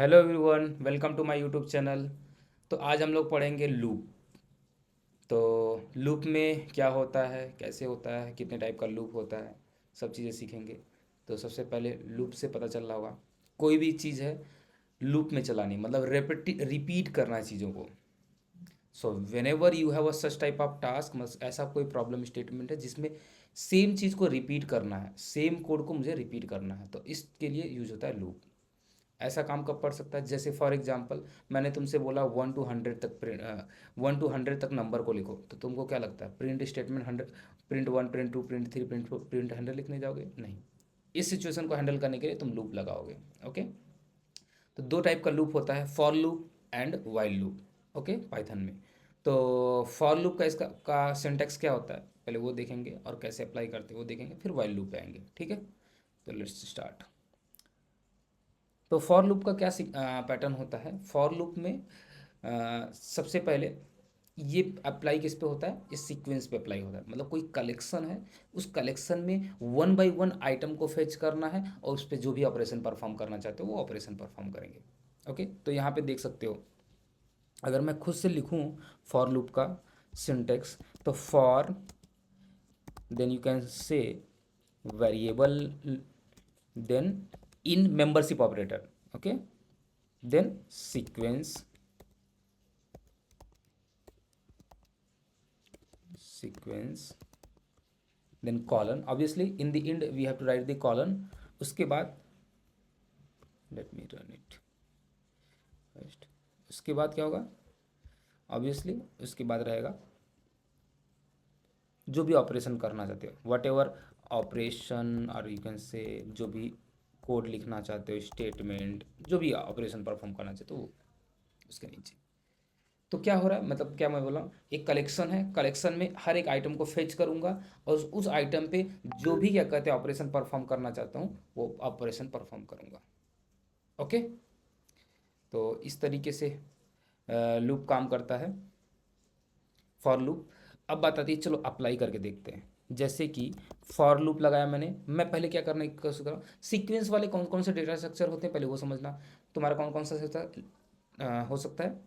Hello everyone, welcome to my YouTube channel. तो आज हम लोग पढ़ेंगे लूप। तो लूप में क्या होता है, कैसे होता है, कितने टाइप का लूप होता है, सब चीज़ें सीखेंगे। तो सबसे पहले लूप से पता चल रहा होगा, कोई भी चीज़ है लूप में चलानी मतलब रिपीट करना है चीज़ों को। So when ever you have a such type of task, मतलब ऐसा कोई प्रॉब्लम स्टेटमेंट है जिसमें सेम चीज़ को रिपीट करना है, सेम कोड को मुझे रिपीट करना है, तो इसके लिए यूज होता है लूप। ऐसा काम कब पड़ सकता है, जैसे फॉर एग्जांपल मैंने तुमसे बोला 1 to 100 तक नंबर को लिखो, तो तुमको क्या लगता है print statement 100, print 1, print 2, print 3, print 4, print 100 लिखने जाओगे? नहीं। इस सिचुएशन को हैंडल करने के लिए तुम लूप लगाओगे। ओके। तो दो टाइप का लूप होता है, for loop and while loop. Okay, Python में। तो फॉर लूप का इसका सिंटैक्स क्या होता है पहले वो देखेंगे, और कैसे अप्लाई करते हैं वो देखेंगे, फिर वाइल लूप पे आएंगे। ठीक है, तो लेट्स स्टार्ट। तो फॉर लूप का क्या पैटर्न होता है फॉर लूप में? सबसे पहले ये अप्लाई किस पे होता है, इस सीक्वेंस पे अप्लाई होता है। मतलब कोई कलेक्शन है, उस कलेक्शन में वन बाय वन आइटम को फेच करना है, और उस पर जो भी ऑपरेशन परफॉर्म करना चाहते हो वो ऑपरेशन परफॉर्म करेंगे। ओके, तो यहाँ पे देख सकते हो, अगर मैं खुद से लिखूँ फॉर लूप का सिंटेक्स, तो for, then you can say variable, then in membership operator, okay, then sequence, then colon, obviously in the end we have to write the colon। उसके बाद let me run it first। उसके बाद क्या होगा, obviously उसके बाद रहेगा जो भी ऑपरेशन करना चाहते हो, वट एवर ऑपरेशन, और यू कैन से जो भी कोड लिखना चाहते हो, स्टेटमेंट, जो भी ऑपरेशन परफॉर्म करना चाहते हो वो उसके नीचे। तो क्या हो रहा है, मतलब क्या मैं बोला, एक कलेक्शन है, कलेक्शन में हर एक आइटम को फेच करूंगा, और उस आइटम पे जो भी क्या कहते हैं ऑपरेशन परफॉर्म करना चाहता हूँ वो ऑपरेशन परफॉर्म करूंगा। ओके, तो इस तरीके से लूप काम करता है, फॉर लूप। अब बात आती है, चलो अप्लाई करके देखते हैं। जैसे कि फॉर लूप लगाया मैंने, मैं पहले क्या करने की कोशिश कर रहा हूँ, सीक्वेंस वाले कौन कौन से डेटा स्ट्रक्चर होते हैं पहले वो समझना। तुम्हारा कौन कौन सा हो सकता है,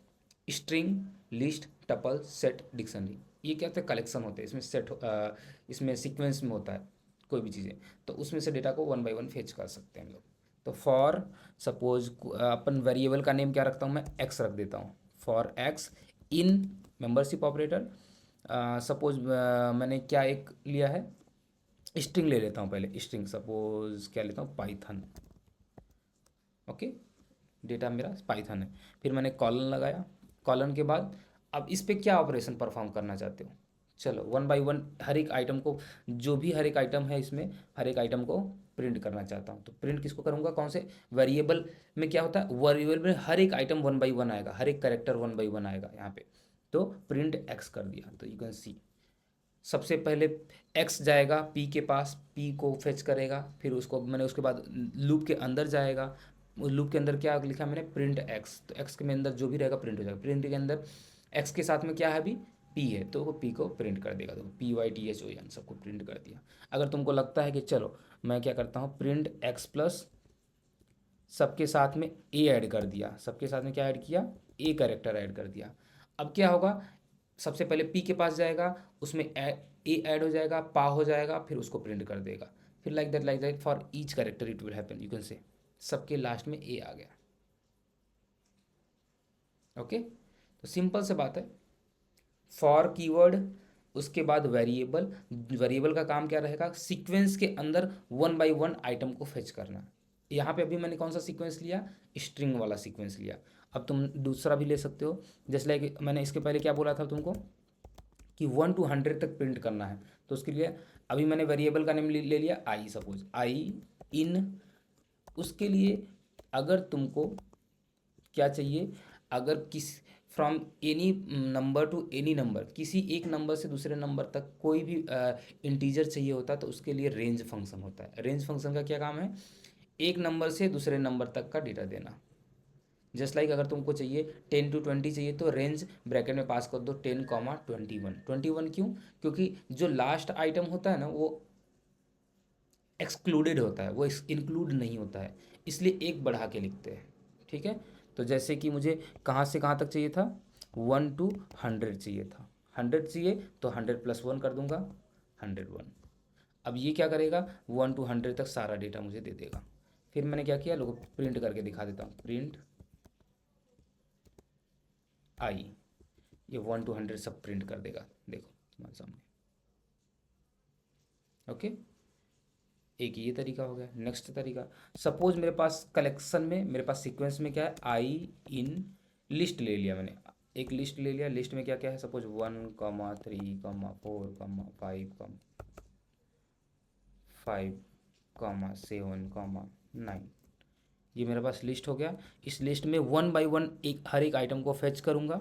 string, list, tuple, set, dictionary. ये क्या होता है, कलेक्शन होते हैं, इसमें इसमें सीक्वेंस में होता है कोई भी चीज़ें, तो उसमें से डेटा को वन बाय वन फेच कर सकते हैं हम लोग। तो फॉर सपोज अपन वेरिएबल का नेम क्या रखता हूँ, मैं एक्स रख देता हूँ, for x in membership operator. Suppose मैंने क्या एक लिया है, स्ट्रिंग ले लेता हूँ पहले, स्ट्रिंग सपोज क्या लेता हूँ, पाइथन। ओके, डेटा मेरा पाइथन है। फिर मैंने कॉलन लगाया, कॉलन के बाद अब इस पे क्या ऑपरेशन परफॉर्म करना चाहते हो, चलो वन बाय वन हर एक आइटम को, जो भी हर एक आइटम है इसमें हर एक आइटम को प्रिंट करना चाहता हूँ, तो प्रिंट किसको करूँगा, कौन से वेरिएबल में क्या होता है, वेरिएबल में हर एक आइटम वन बाई वन आएगा, हर एक करेक्टर वन बाई वन आएगा यहाँ पे। तो प्रिंट एक्स कर दिया, तो यू कैन सी सबसे पहले एक्स जाएगा पी के पास, पी को फेच करेगा, फिर उसको मैंने उसके बाद लूप के अंदर जाएगा। उस लूप के अंदर क्या लिखा मैंने, प्रिंट एक्स, तो एक्स के में अंदर जो भी रहेगा प्रिंट हो जाएगा। प्रिंट के अंदर एक्स के साथ में क्या है अभी, पी है, तो वो पी को प्रिंट कर देगा, तो P Y T H O N सबको प्रिंट कर दिया। अगर तुमको लगता है कि चलो मैं क्या करता हूँ, प्रिंट एक्स प्लस सबके साथ में ए ऐड कर दिया, सबके साथ में क्या ऐड किया, ए कैरेक्टर ऐड कर दिया। अब क्या होगा, सबसे पहले पी के पास जाएगा, उसमें ए ऐड हो जाएगा, पा हो जाएगा, फिर उसको प्रिंट कर देगा। फिर like that for each character it will happen, you can से सबके लास्ट में ए आ गया। ओके, तो सिंपल से बात है, फॉर कीवर्ड, उसके बाद वेरिएबल, वेरिएबल का काम क्या रहेगा, सीक्वेंस के अंदर वन बाय वन आइटम को फेच करना। यहाँ पे अभी मैंने कौन सा सीक्वेंस लिया, स्ट्रिंग वाला सीक्वेंस लिया। अब तुम दूसरा भी ले सकते हो, जैसे लाइक मैंने इसके पहले क्या बोला था तुमको कि 1 to 100 तक प्रिंट करना है, तो उसके लिए अभी मैंने वेरिएबल का नेम ले लिया आई, सपोज आई इन। उसके लिए अगर तुमको क्या चाहिए, अगर किस from any number two any number, किसी एक नंबर से दूसरे नंबर तक कोई भी इंटीजर चाहिए होता है, तो उसके लिए रेंज फंक्शन होता है। रेंज फंक्शन का क्या काम है, एक नंबर से दूसरे नंबर तक का डेटा देना। जस्ट लाइक अगर तुमको चाहिए 10 to 20 चाहिए, तो रेंज ब्रैकेट में पास कर दो 10, 21। 21 क्यों, क्योंकि जो लास्ट आइटम होता है ना वो एक्सक्लूडेड होता है, वो इंक्लूड नहीं होता है, इसलिए एक बढ़ा के लिखते हैं। ठीक है। तो जैसे कि मुझे कहाँ से कहाँ तक चाहिए था, 1 to 100 चाहिए था, 100 चाहिए तो 100 + 1 कर दूंगा, 101। अब ये क्या करेगा, 1 to 100 तक सारा डेटा मुझे दे देगा। फिर मैंने क्या किया, लोगों प्रिंट करके दिखा देता हूँ, प्रिंट आई, ये 1 to 100 सब प्रिंट कर देगा, देखो तुम्हारे सामने। ओके, एक ये तरीका हो गया। नेक्स्ट तरीका, सपोज मेरे पास कलेक्शन में, मेरे पास सीक्वेंस में क्या है, आई इन लिस्ट ले लिया मैंने, एक लिस्ट ले लिया, लिस्ट में क्या क्या है, सपोज 1,3,4,5,7,9, ये मेरे पास लिस्ट हो गया। इस लिस्ट में 1 by 1 एक हर एक आइटम को फेच करूँगा।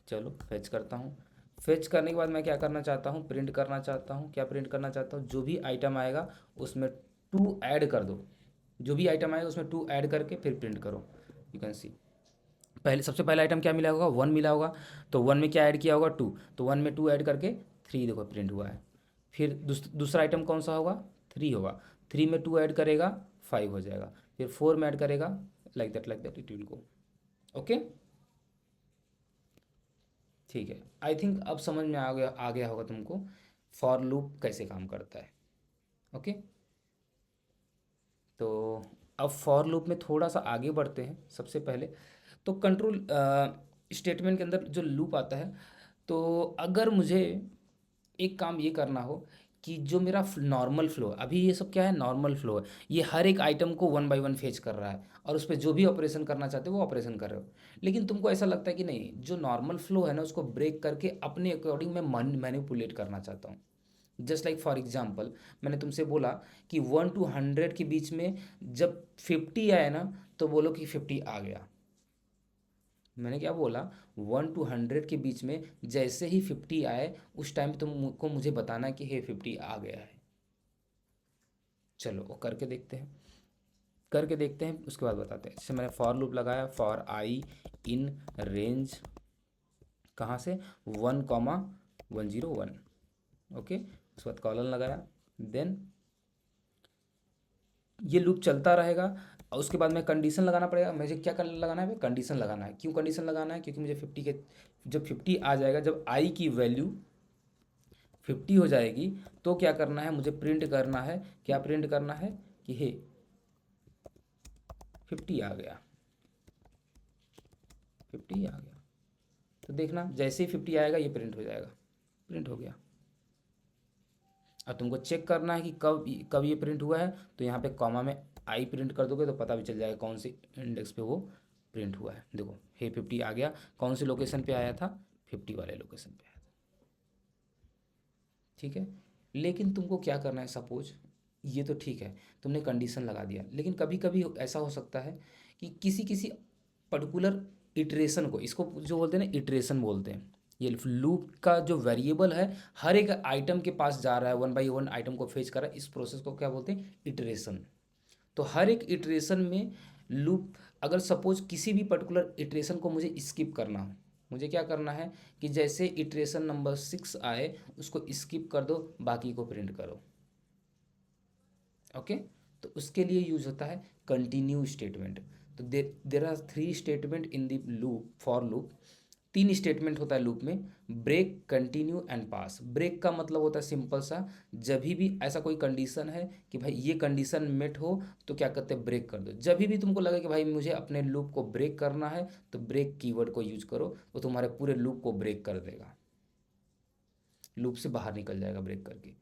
चलो फेच करता हूँ। फेच करने के बाद मैं क्या करना चाहता हूँ, प्रिंट करना चाहता हूँ। क्या प्रिंट करना चाहता हूँ, जो भी आइटम आएगा उसमें 2 ऐड कर दो, जो भी आइटम आएगा उसमें 2 ऐड करके फिर प्रिंट करो। यू कैन सी, पहले सबसे पहला आइटम क्या मिला होगा, 1 मिला होगा, तो 1 में क्या ऐड किया होगा, 2, तो 1 में 2 ऐड करके 3 देखो प्रिंट हुआ है। फिर दूसरा आइटम कौन सा होगा, 3 होगा, 3 में 2 ऐड करेगा 5 हो जाएगा, फिर 4 में ऐड करेगा, like that it will go. Okay, ठीक है। आई थिंक अब समझ में आ गया होगा तुमको फॉर लूप कैसे काम करता है। ओके, तो अब फॉर लूप में थोड़ा सा आगे बढ़ते हैं। सबसे पहले तो कंट्रोल स्टेटमेंट के अंदर जो लूप आता है, तो अगर मुझे एक काम ये करना हो कि जो मेरा नॉर्मल फ्लो, अभी ये सब क्या है, नॉर्मल फ्लो है, ये हर एक आइटम को 1 by 1 फेच कर रहा है और उस पर जो भी ऑपरेशन करना चाहते हो वो ऑपरेशन कर रहे हो। लेकिन तुमको ऐसा लगता है कि नहीं, जो नॉर्मल फ्लो है ना उसको ब्रेक करके अपने अकॉर्डिंग मैं मैनिपुलेट करना चाहता हूँ। जस्ट लाइक फॉर एग्जाम्पल, मैंने तुमसे बोला कि 1 to 100 के बीच में जब 50 आए ना तो बोलो कि 50 आ गया। मैंने क्या बोला, 1 to 100 के बीच में जैसे ही 50 आए उस टाइम तुमको मुझे बताना है कि हे 50 आ गया है। चलो वो करके देखते हैं, करके देखते हैं, उसके बाद बताते हैं। जैसे मैंने फॉर लूप लगाया, फॉर आई इन रेंज कहाँ से, 1,101। ओके, उसके बाद कॉलन लगाया, देन ये लूप चलता रहेगा। और उसके बाद मैं कंडीशन लगाना पड़ेगा, मुझे क्या लगाना है, कंडीशन लगाना है। क्यों कंडीशन लगाना है, क्योंकि मुझे 50 के, जब 50 आ जाएगा, जब आई की वैल्यू 50 हो जाएगी तो क्या करना है, मुझे प्रिंट करना है। क्या प्रिंट करना है कि हे 50 आ गया, 50 आ गया। तो देखना जैसे ही 50 आएगा ये प्रिंट हो जाएगा, प्रिंट हो गया। अब तुमको चेक करना है कि कब कब ये प्रिंट हुआ है, तो यहाँ पे कॉमा में आई प्रिंट कर दोगे तो पता भी चल जाएगा कौन सी इंडेक्स पे वो प्रिंट हुआ है। देखो हे 50 आ गया, कौन सी लोकेशन पे आया था, 50 वाले लोकेशन पे आया था। ठीक है, लेकिन तुमको क्या करना है, सपोज ये तो ठीक है, तुमने कंडीशन लगा दिया, लेकिन कभी कभी ऐसा हो सकता है कि किसी किसी पर्टिकुलर इटरेशन को, इसको जो बोलते हैं ना इटरेशन बोलते हैं, ये लूप का जो वेरिएबल है हर एक आइटम के पास जा रहा है, 1 by 1 आइटम को फेच कर रहा है, इस प्रोसेस को क्या बोलते हैं, इटरेशन। तो हर एक इटरेशन में लूप, अगर सपोज किसी भी पर्टिकुलर इटरेशन को मुझे स्किप करना हो, मुझे क्या करना है कि जैसे इटरेशन नंबर 6 आए उसको स्किप कर दो, बाकी को प्रिंट करो। ओके, तो उसके लिए यूज होता है कंटिन्यू स्टेटमेंट। तो there are 3 statement in the loop, for loop. 3 statement होता है लूप में, break, continue and pass. Break का मतलब होता है सिंपल सा, जब भी ऐसा कोई कंडीशन है कि भाई ये कंडीशन मेट हो तो क्या करते हैं, ब्रेक कर दो। जब भी तुमको लगे कि भाई मुझे अपने लूप को ब्रेक करना है तो ब्रेक कीवर्ड को यूज करो, वो तुम्हारे पूरे लूप को ब्रेक कर देगा, लूप से बाहर निकल जाएगा ब्रेक करके।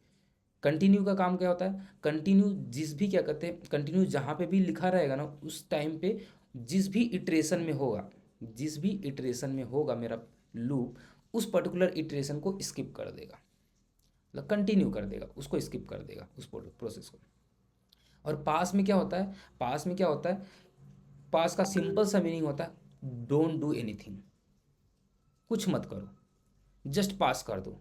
कंटिन्यू का काम क्या होता है, कंटिन्यू जिस भी क्या कहते हैं, कंटिन्यू जहाँ पे भी लिखा रहेगा ना उस टाइम पे जिस भी इटरेशन में होगा, जिस भी इटरेशन में होगा मेरा लूप, उस पर्टिकुलर इटरेशन को स्किप कर देगा, मतलब कंटिन्यू कर देगा, उसको स्किप कर देगा उस प्रोसेस को। और पास में क्या होता है, पास में क्या होता है, पास का सिंपल सा मीनिंग होता है डोंट डू एनीथिंग, कुछ मत करो, जस्ट पास कर दो।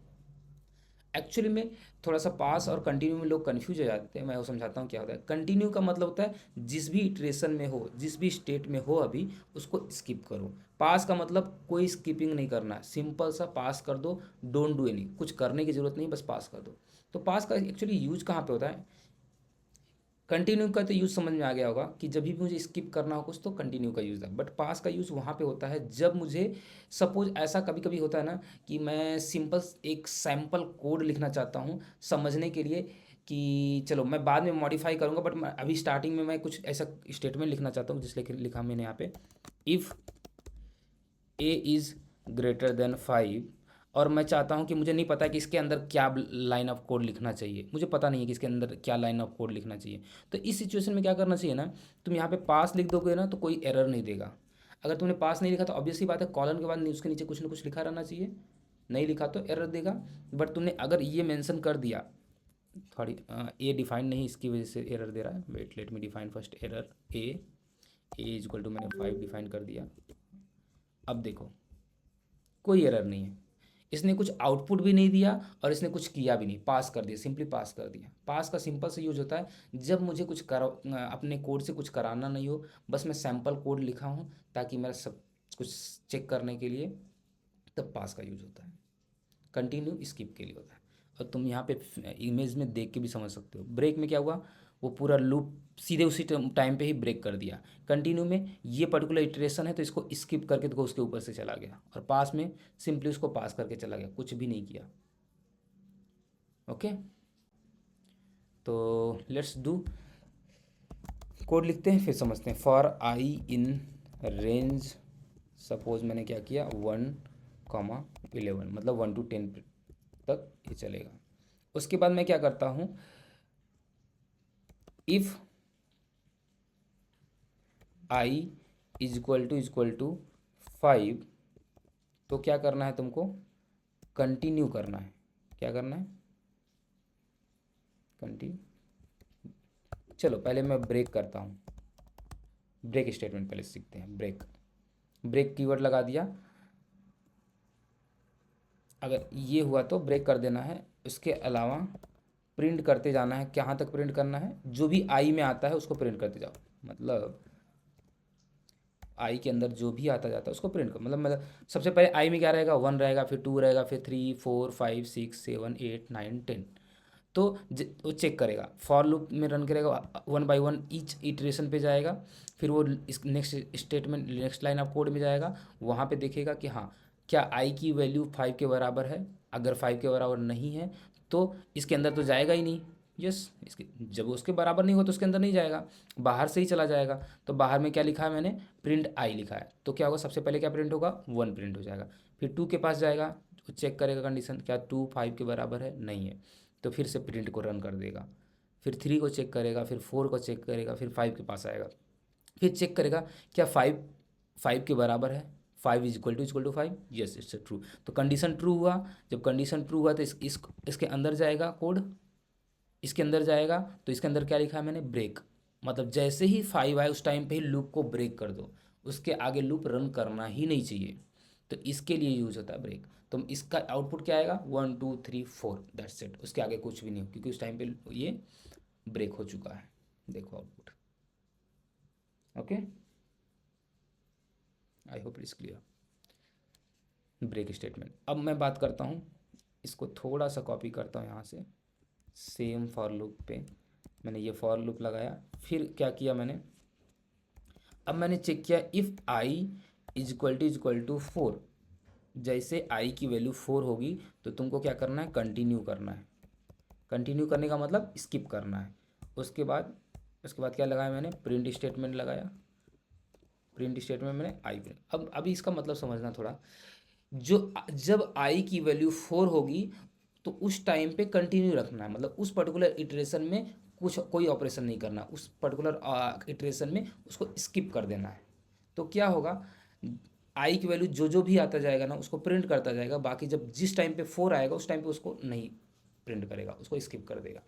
एक्चुअली में थोड़ा सा पास और कंटिन्यू में लोग कन्फ्यूज हो जाते हैं, मैं वो समझाता हूँ क्या होता है। कंटिन्यू का मतलब होता है जिस भी इटरेशन में हो, जिस भी स्टेट में हो अभी, उसको स्किप करो। पास का मतलब कोई स्किपिंग नहीं करना, सिंपल सा पास कर दो, डोंट डू एनी, कुछ करने की ज़रूरत नहीं, बस पास कर दो। तो पास का एक्चुअली यूज कहाँ पे होता है, कंटिन्यू का तो यूज़ समझ में आ गया होगा कि जब भी मुझे स्किप करना हो कुछ तो कंटिन्यू का यूज़ है, बट पास का यूज़ वहाँ पे होता है जब मुझे सपोज ऐसा कभी कभी होता है ना कि मैं सिंपल एक सैम्पल कोड लिखना चाहता हूँ समझने के लिए कि चलो मैं बाद में मॉडिफाई करूँगा, बट मैं अभी स्टार्टिंग में मैं कुछ ऐसा स्टेटमेंट लिखना चाहता हूँ जिसलिए लिखा मैंने यहाँ पे if A is greater than 5, और मैं चाहता हूँ कि मुझे नहीं पता कि इसके अंदर क्या लाइन ऑफ कोड लिखना चाहिए, मुझे पता नहीं है कि इसके अंदर क्या लाइन ऑफ कोड लिखना चाहिए। तो इस सिचुएशन में क्या करना चाहिए ना, तुम यहाँ पे पास लिख दोगे ना तो कोई एरर नहीं देगा। अगर तुमने पास नहीं लिखा तो ऑब्वियसली बात है कॉलन के बाद उसके नीचे कुछ ना कुछ लिखा रहना चाहिए, नहीं लिखा तो एरर देगा। बट तुमने अगर ये मेंशन कर दिया, थोड़ी ए डिफाइन नहीं इसकी वजह से एरर दे रहा है, wait let me define first error a is equal to मैंने 5 डिफाइन कर दिया। अब देखो कोई एरर नहीं है, इसने कुछ आउटपुट भी नहीं दिया और इसने कुछ किया भी नहीं, पास कर दिया, सिंपली पास कर दिया। पास का सिंपल से यूज होता है जब मुझे कुछ अपने कोड से कुछ कराना नहीं हो, बस मैं सैम्पल कोड लिखा हूँ ताकि मेरा सब कुछ चेक करने के लिए, तब पास का यूज होता है। कंटिन्यू स्किप के लिए होता है। और तुम यहाँ पे इमेज में देख के भी समझ सकते हो ब्रेक में क्या हुआ, वो पूरा लूप सीधे उसी टाइम पे ही ब्रेक कर दिया। कंटिन्यू में ये पर्टिकुलर इटरेशन है तो इसको स्किप करके देखो उसके ऊपर से चला गया, और पास में सिंपली उसको पास करके चला गया, कुछ भी नहीं किया। ओके, तो लेट्स डू कोड लिखते हैं फिर समझते हैं। For I in range, suppose मैंने क्या किया 1,11 मतलब 1 to 10 तक ये चलेगा। उसके बाद मैं क्या करता हूँ, if i is equal to 5, तो क्या करना है तुमको, कंटिन्यू करना है। क्या करना है, कंटिन्यू। चलो पहले मैं ब्रेक करता हूँ, ब्रेक स्टेटमेंट पहले सीखते हैं। ब्रेक, ब्रेक कीवर्ड लगा दिया, अगर ये हुआ तो ब्रेक कर देना है। उसके अलावा प्रिंट करते जाना है, कहाँ तक प्रिंट करना है, जो भी आई में आता है उसको प्रिंट करते जाओ। मतलब आई के अंदर जो भी आता जाता है उसको प्रिंट कर, मतलब सबसे पहले आई में क्या रहेगा, 1 रहेगा, फिर 2 रहेगा, फिर 3 4 5 6 7 8 9 10। तो वो चेक करेगा, फॉर लूप में रन करेगा, 1 by 1 ईच इटरेशन पे जाएगा, फिर वो इस next statement next line of code में जाएगा, वहाँ पे देखेगा कि हाँ क्या आई की वैल्यू 5 के बराबर है। अगर 5 के बराबर नहीं है तो इसके अंदर तो जाएगा ही नहीं। यस, इसके जब उसके बराबर नहीं हो तो उसके अंदर नहीं जाएगा, बाहर से ही चला जाएगा। तो बाहर में क्या लिखा है मैंने, प्रिंट आई लिखा है, तो क्या होगा, सबसे पहले क्या प्रिंट होगा, 1 प्रिंट हो जाएगा। फिर 2 के पास जाएगा, चेक करेगा कंडीशन, क्या 2 5 के बराबर है, नहीं है, तो फिर से प्रिंट को रन कर देगा। फिर 3 को चेक करेगा, फिर 4 को चेक करेगा, फिर 5 के पास आएगा, फिर चेक करेगा क्या 5 5 के बराबर है, 5 is equal to 5, yes it's true. तो कंडीशन ट्रू हुआ, जब कंडीशन ट्रू हुआ तो इसके अंदर जाएगा कोड, इसके अंदर जाएगा तो इसके अंदर क्या लिखा है मैंने, ब्रेक। मतलब जैसे ही 5 आए उस टाइम पे ही लूप को ब्रेक कर दो, उसके आगे लूप रन करना ही नहीं चाहिए। तो इसके लिए यूज होता है ब्रेक। तो इसका आउटपुट क्या आएगा, 1 2 3 4, दैट्स इट, उसके आगे कुछ भी नहीं हो क्योंकि उस टाइम पे ये ब्रेक हो चुका है। देखो output. Okay, I hope it's clear. Break statement. अब मैं बात करता हूँ, इसको थोड़ा सा कॉपी करता हूँ यहाँ से, सेम फॉर लूप पे मैंने ये फॉर लूप लगाया। फिर क्या किया मैंने, अब मैंने चेक किया if i is equal to 4, जैसे आई की वैल्यू 4 होगी तो तुमको क्या करना है, कंटिन्यू करना है। कंटिन्यू करने का मतलब स्किप करना है। उसके बाद क्या लगाया मैंने, प्रिंट स्टेटमेंट लगाया। प्रिंट स्टेटमेंट मैंने आई प्रिंट। अब अभी इसका मतलब समझना थोड़ा, जो जब आई की वैल्यू 4 होगी तो उस टाइम पे कंटिन्यू रखना है, मतलब उस पर्टिकुलर इटरेशन में कुछ कोई ऑपरेशन नहीं करना, उस पर्टिकुलर इटरेशन में उसको स्किप कर देना है। तो क्या होगा, आई की वैल्यू जो जो भी आता जाएगा ना उसको प्रिंट करता जाएगा, बाकी जब जिस टाइम पे 4 आएगा उस टाइम पे उसको नहीं प्रिंट करेगा, उसको स्किप कर देगा।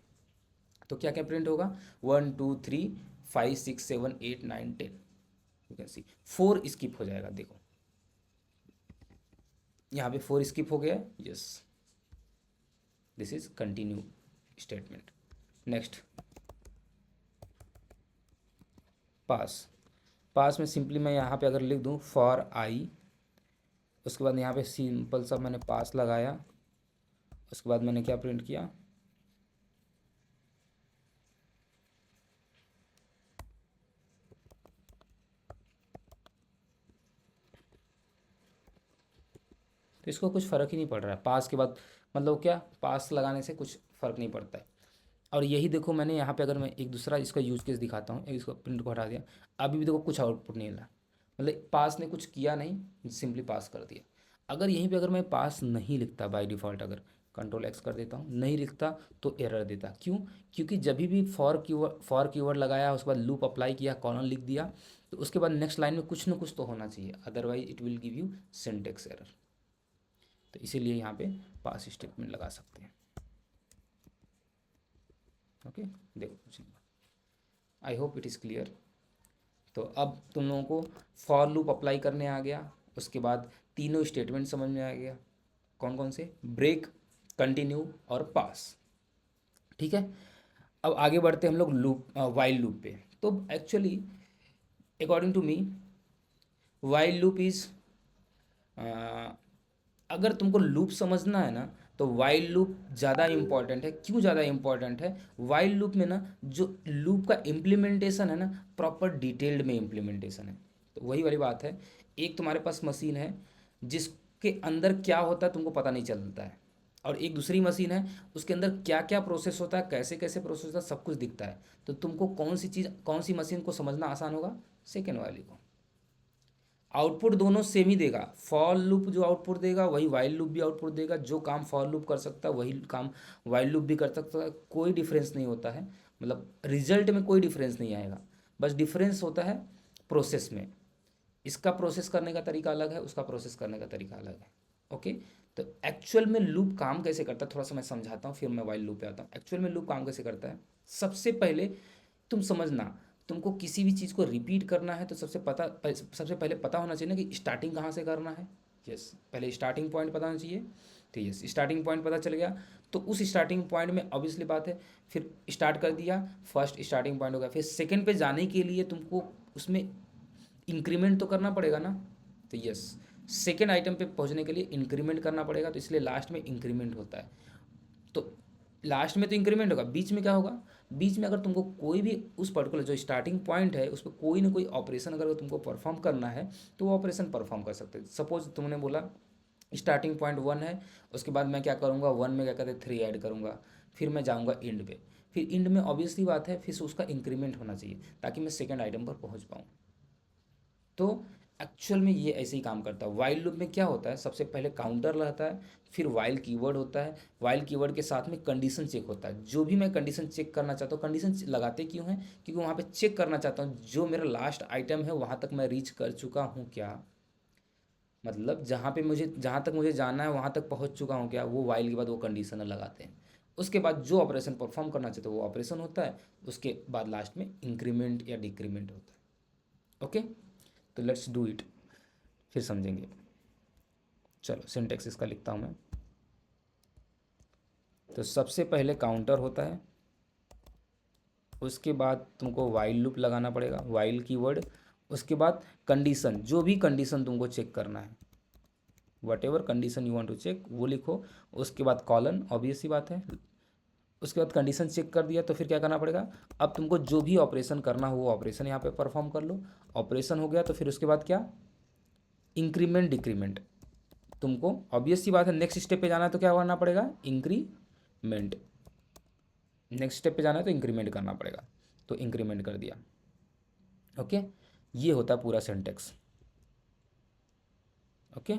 तो क्या क्या प्रिंट होगा, 1 2 3 5 6 7 8 9 10, यू कैन सी 4 स्किप हो जाएगा। देखो यहाँ पे 4 स्किप हो गया, yes, this is continue statement. Next pass. Pass में सिंपली मैं यहाँ पे अगर लिख दूँ फॉर आई, उसके बाद यहाँ पे सिंपल सा मैंने पास लगाया, उसके बाद मैंने क्या प्रिंट किया, तो इसको कुछ फ़र्क ही नहीं पड़ रहा है पास के बाद, मतलब क्या, पास लगाने से कुछ फ़र्क नहीं पड़ता है। और यही देखो मैंने यहाँ पे, अगर मैं एक दूसरा इसका यूज़ केस दिखाता हूँ, इसको प्रिंट को हटा दिया, अभी भी देखो कुछ आउटपुट नहीं मिला, मतलब पास ने कुछ किया नहीं, सिंपली पास कर दिया। अगर यहीं पे अगर मैं पास नहीं लिखता बाय डिफ़ॉल्ट, अगर कंट्रोल एक्स कर देता हूँ, नहीं लिखता तो एरर देता। क्यों? क्योंकि जब भी फॉर कीवर्ड लगाया, उसके बाद लूप अप्लाई किया, कॉलन लिख दिया, तो उसके बाद नेक्स्ट लाइन में कुछ ना कुछ तो होना चाहिए, otherwise it will give you syntax error. तो इसीलिए यहाँ पे पास स्टेटमेंट लगा सकते हैं। ओके, देखो कुछ नहीं, I hope it is clear. तो अब तुम लोगों को फॉर लूप अप्लाई करने आ गया, उसके बाद तीनों स्टेटमेंट समझ में आ गया, कौन कौन से, ब्रेक, कंटिन्यू और पास। ठीक है, अब आगे बढ़ते हैं हम लोग लूप, वाइल लूप पे। तो actually according to me while loop is, अगर तुमको लूप समझना है ना, तो वाइल लूप ज़्यादा इम्पॉर्टेंट है। क्यों ज़्यादा इम्पॉर्टेंट है? वाइल लूप में ना जो लूप का इम्प्लीमेंटेशन है ना, प्रॉपर डिटेल्ड में इम्प्लीमेंटेशन है। तो वही वाली बात है, एक तुम्हारे पास मशीन है जिसके अंदर क्या होता है तुमको पता नहीं चलता है, और एक दूसरी मशीन है उसके अंदर क्या क्या प्रोसेस होता है, कैसे कैसे प्रोसेस होता है, सब कुछ दिखता है। तो तुमको कौन सी चीज़, कौन सी मशीन को समझना आसान होगा? सेकेंड वाली को। आउटपुट दोनों सेम ही देगा, फॉर लूप जो आउटपुट देगा वही वाइल लूप भी आउटपुट देगा, जो काम फॉर लूप कर सकता है वही काम वाइल लूप भी कर सकता है, कोई डिफरेंस नहीं होता है, मतलब रिजल्ट में कोई डिफरेंस नहीं आएगा, बस डिफरेंस होता है प्रोसेस में। इसका प्रोसेस करने का तरीका अलग है, उसका प्रोसेस करने का तरीका अलग है। ओके, तो एक्चुअल में लूप काम कैसे करता है थोड़ा सा मैं समझाता हूँ, फिर मैं वाइल लूप पे आता हूँ। एक्चुअल में लूप काम कैसे करता है, सबसे पहले तुम समझना, तुमको किसी भी चीज़ को रिपीट करना है तो सबसे पहले पता होना चाहिए ना कि स्टार्टिंग कहाँ से करना है। यस, पहले स्टार्टिंग पॉइंट पता होना चाहिए। तो यस, स्टार्टिंग पॉइंट पता चल गया, तो उस स्टार्टिंग पॉइंट में ऑब्वियसली बात है, फिर स्टार्ट कर दिया, फर्स्ट स्टार्टिंग पॉइंट हो गया, फिर सेकंड पे जाने के लिए तुमको उसमें इंक्रीमेंट तो करना पड़ेगा ना। तो यस, सेकेंड आइटम पे पहुंचने के लिए इंक्रीमेंट करना पड़ेगा, तो इसलिए लास्ट में इंक्रीमेंट होता है। तो लास्ट में तो इंक्रीमेंट होगा, बीच में क्या होगा, बीच में अगर तुमको कोई भी उस पर्टिकुलर जो स्टार्टिंग पॉइंट है उस पर कोई ना कोई ऑपरेशन अगर तुमको परफॉर्म करना है तो वो ऑपरेशन परफॉर्म कर सकते हैं। सपोज तुमने बोला स्टार्टिंग पॉइंट 1 है, उसके बाद मैं क्या करूँगा, 1 में क्या कहते हैं 3 ऐड करूँगा, फिर मैं जाऊँगा इंड पे, फिर इंड में ऑब्वियसली बात है फिर से उसका इंक्रीमेंट होना चाहिए ताकि मैं सेकेंड आइटम पर पहुँच पाऊँ। तो एक्चुअल में ये ऐसे ही काम करता है। वाइल लूप में क्या होता है, सबसे पहले काउंटर रहता है, फिर वाइल कीवर्ड होता है, वाइल कीवर्ड के साथ में कंडीशन चेक होता है। जो भी मैं कंडीशन चेक करना चाहता हूँ, कंडीशन लगाते क्यों हैं, क्योंकि वहाँ पे चेक करना चाहता हूँ जो मेरा लास्ट आइटम है वहाँ तक मैं रीच कर चुका हूँ क्या, मतलब जहाँ तक मुझे जाना है वहाँ तक पहुँच चुका हूँ क्या, वो वाइल के बाद वो कंडीशनर लगाते हैं। उसके बाद जो ऑपरेशन परफॉर्म करना चाहते हो वो ऑपरेशन होता है, उसके बाद लास्ट में इंक्रीमेंट या डिक्रीमेंट होता है। ओके, तो लेट्स डू इट, फिर समझेंगे। चलो सिंटेक्स इसका लिखता हूँ मैं। तो सबसे पहले काउंटर होता है, उसके बाद तुमको वाइल लूप लगाना पड़ेगा, वाइल कीवर्ड, उसके बाद कंडीशन, जो भी कंडीशन तुमको चेक करना है, whatever condition you want to check वो लिखो, उसके बाद कॉलन, ऑब्वियस सी बात है। उसके बाद कंडीशन चेक कर दिया तो फिर क्या करना पड़ेगा, अब तुमको जो भी ऑपरेशन करना हो वो ऑपरेशन यहाँ पे परफॉर्म कर लो। ऑपरेशन हो गया तो फिर उसके बाद क्या, इंक्रीमेंट डिक्रीमेंट। तुमको ऑब्वियस सी बात है नेक्स्ट स्टेप पे जाना है तो क्या करना पड़ेगा, इंक्रीमेंट। नेक्स्ट स्टेप पे जाना है तो इंक्रीमेंट करना पड़ेगा, तो इंक्रीमेंट कर दिया। ओके, ये होता है पूरा सिंटेक्स। ओके,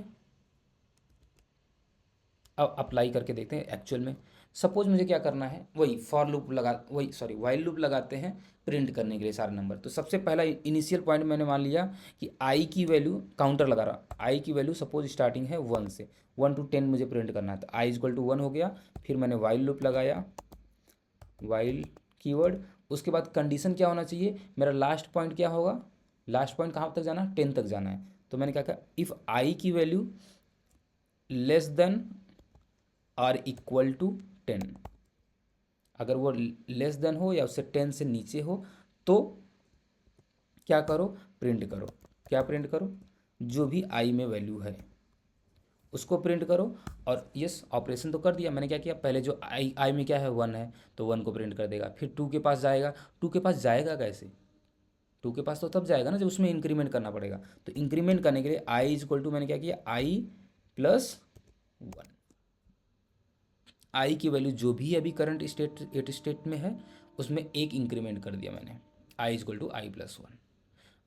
अब अप्लाई करके देखते हैं एक्चुअल में। सपोज मुझे क्या करना है, वही फॉर लूप लगा, वही सॉरी वाइल लूप लगाते हैं प्रिंट करने के लिए सारे नंबर। तो सबसे पहला इनिशियल पॉइंट मैंने मान लिया कि आई की वैल्यू, काउंटर लगा रहा, आई की वैल्यू सपोज स्टार्टिंग है 1 से, 1 to 10 मुझे प्रिंट करना है, तो आई इक्वल टू 1 हो गया। फिर मैंने वाइल लूप लगाया, वाइल कीवर्ड, उसके बाद कंडीशन क्या होना चाहिए, मेरा लास्ट पॉइंट क्या होगा, लास्ट पॉइंट कहाँ तक जाना है, 10 तक जाना है। तो मैंने क्या कहा, इफ़ आई की value less than or equal to 10, अगर वो लेस देन हो या उससे 10 से नीचे हो तो क्या करो, प्रिंट करो। क्या प्रिंट करो, जो भी आई में वैल्यू है उसको प्रिंट करो। और यस, ऑपरेशन तो कर दिया मैंने, क्या किया, पहले जो आई में क्या है 1 है तो 1 को प्रिंट कर देगा, फिर 2 के पास जाएगा। 2 के पास जाएगा कैसे, 2 के पास तो तब जाएगा ना जब उसमें इंक्रीमेंट करना पड़ेगा। तो इंक्रीमेंट करने के लिए आई इज इक्वल टू, मैंने क्या किया, आई प्लस 1। आई की वैल्यू जो भी अभी करंट स्टेट में है उसमें एक इंक्रीमेंट कर दिया मैंने, I is equal to I plus 1।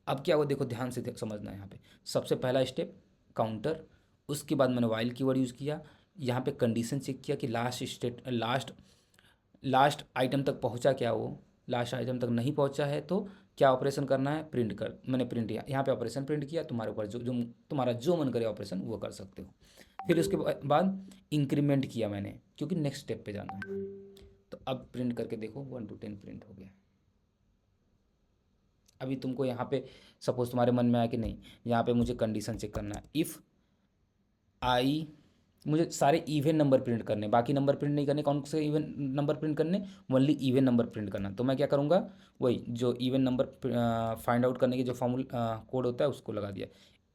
अब क्या हुआ देखो, ध्यान से समझना है यहाँ पे। सबसे पहला स्टेप काउंटर, उसके बाद मैंने वाइल कीवर्ड यूज़ किया, यहाँ पे कंडीशन चेक किया कि लास्ट आइटम तक पहुँचा क्या, वो लास्ट आइटम तक नहीं पहुँचा है तो क्या ऑपरेशन करना है, प्रिंट कर। मैंने प्रिंट यहाँ पे ऑपरेशन प्रिंट किया, तुम्हारे ऊपर जो जो तुम्हारा जो मन करे ऑपरेशन वो कर सकते हो। फिर उसके बाद इंक्रीमेंट किया मैंने, क्योंकि नेक्स्ट स्टेप पे जाना है। तो अब प्रिंट करके देखो 1 to 10 प्रिंट हो गया। अभी तुमको यहाँ पे सपोज तुम्हारे मन में आया कि नहीं, यहाँ पे मुझे कंडीशन चेक करना है, इफ़ आई, मुझे सारे इवन नंबर प्रिंट करने, बाकी नंबर प्रिंट नहीं करने। कौन से इवन नंबर प्रिंट करने, ओनली इवन नंबर प्रिंट करना। तो मैं क्या करूँगा, वही जो इवन नंबर फाइंड आउट करने की जो फॉर्मूला कोड होता है उसको लगा दिया,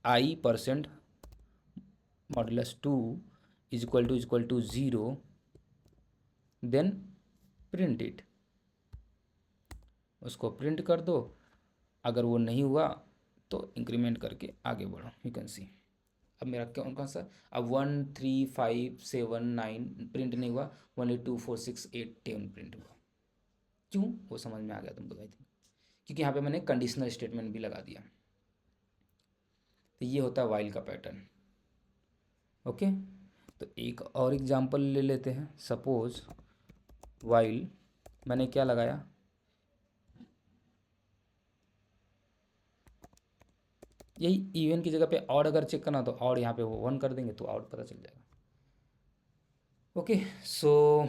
I percent modulus 2 is equal to 0, then print it. उसको प्रिंट कर दो। अगर वो नहीं हुआ तो इंक्रीमेंट करके आगे बढ़ो, यू कैन सी। अब मेरा कौन कौन सा, अब 1 3 5 7 9 प्रिंट नहीं हुआ, 1 8 2 4 6 8 10 प्रिंट हुआ। क्यों, वो समझ में आ गया तुमको आई थिंक, क्योंकि यहाँ पे मैंने कंडीशनल स्टेटमेंट भी लगा दिया। तो ये होता है वाइल का पैटर्न। ओके, तो एक और एग्जांपल ले लेते हैं। सपोज वाइल मैंने क्या लगाया, यही इवन की जगह पे ऑड अगर चेक करना तो ऑड यहाँ पे वो 1 कर देंगे तो ऑड पता चल जाएगा। ओके, सो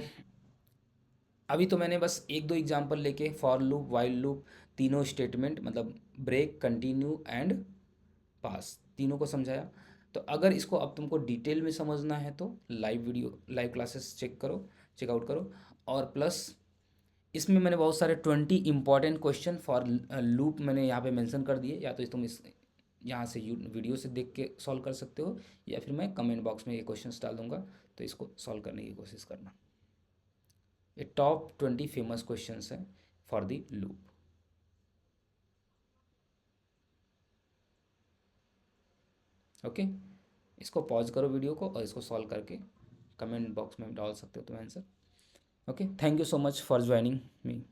अभी तो मैंने बस एक दो एग्जांपल लेके फॉर लूप, वाइल लूप, तीनों स्टेटमेंट मतलब ब्रेक, कंटिन्यू एंड पास, तीनों को समझाया। तो अगर इसको अब तुमको डिटेल में समझना है तो लाइव क्लासेस चेकआउट करो। और प्लस इसमें मैंने बहुत सारे 20 इंपॉर्टेंट क्वेश्चन फॉर लूप मैंने यहाँ पे मेंशन कर दिए। या तो तुम इस यहाँ से वीडियो से देख के सॉल्व कर सकते हो, या फिर मैं कमेंट बॉक्स में ये क्वेश्चंस डाल दूंगा, तो इसको सॉल्व करने की कोशिश करना। ये टॉप 20 फेमस क्वेश्चंस हैं फॉर द लूप। ओके, इसको पॉज करो वीडियो को और इसको सॉल्व करके कमेंट बॉक्स में डाल सकते हो तुम answer. Okay, thank you so much for joining me.